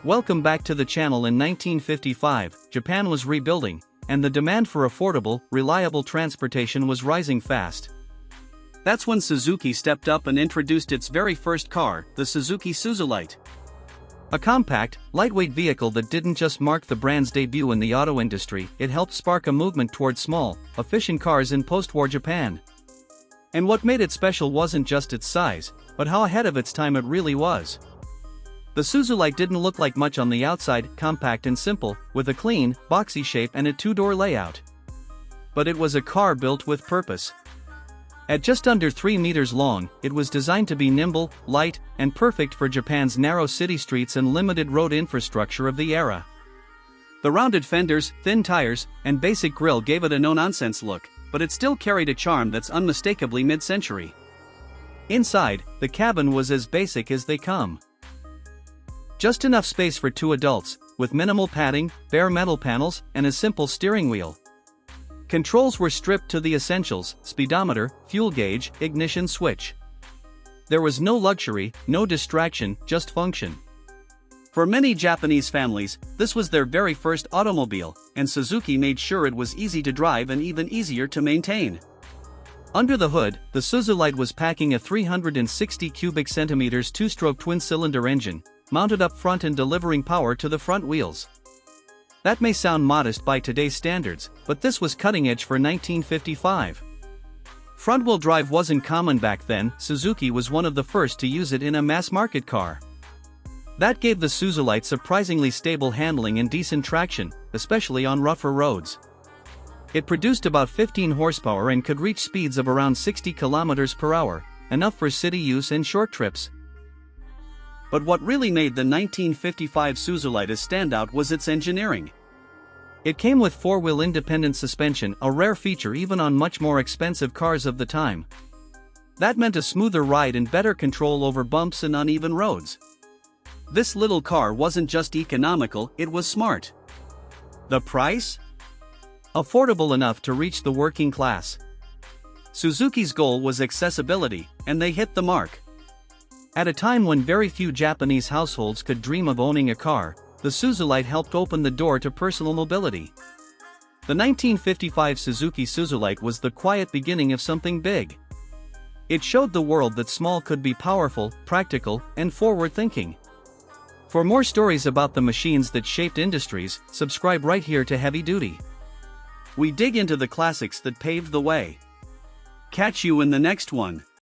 Welcome back to the channel. In 1955, Japan was rebuilding, and the demand for affordable, reliable transportation was rising fast. That's when Suzuki stepped up and introduced its very first car, the Suzuki Suzulight. A compact, lightweight vehicle that didn't just mark the brand's debut in the auto industry, it helped spark a movement toward small, efficient cars in post-war Japan. And what made it special wasn't just its size, but how ahead of its time it really was. The Suzulight didn't look like much on the outside, compact and simple, with a clean, boxy shape and a two-door layout. But it was a car built with purpose. At just under 3 meters long, it was designed to be nimble, light, and perfect for Japan's narrow city streets and limited road infrastructure of the era. The rounded fenders, thin tires, and basic grille gave it a no-nonsense look, but it still carried a charm that's unmistakably mid-century. Inside, the cabin was as basic as they come. Just enough space for 2 adults, with minimal padding, bare metal panels, and a simple steering wheel. Controls were stripped to the essentials: speedometer, fuel gauge, ignition switch. There was no luxury, no distraction, just function. For many Japanese families, this was their very first automobile, and Suzuki made sure it was easy to drive and even easier to maintain. Under the hood, the Suzulight was packing a 360 cubic centimeters 2-stroke twin-cylinder engine, mounted up front and delivering power to the front wheels. That may sound modest by today's standards, but this was cutting edge for 1955. Front-wheel drive wasn't common back then. Suzuki was one of the first to use it in a mass-market car. That gave the Suzulight surprisingly stable handling and decent traction, especially on rougher roads. It produced about 15 horsepower and could reach speeds of around 60 kilometers per hour, enough for city use and short trips. But what really made the 1955 Suzulight a standout was its engineering. It came with 4-wheel independent suspension, a rare feature even on much more expensive cars of the time. That meant a smoother ride and better control over bumps and uneven roads. This little car wasn't just economical, it was smart. The price? Affordable enough to reach the working class. Suzuki's goal was accessibility, and they hit the mark. At a time when very few Japanese households could dream of owning a car, the Suzulight helped open the door to personal mobility. The 1955 Suzuki Suzulight was the quiet beginning of something big. It showed the world that small could be powerful, practical, and forward-thinking. For more stories about the machines that shaped industries, subscribe right here to Heavy Duty. We dig into the classics that paved the way. Catch you in the next one.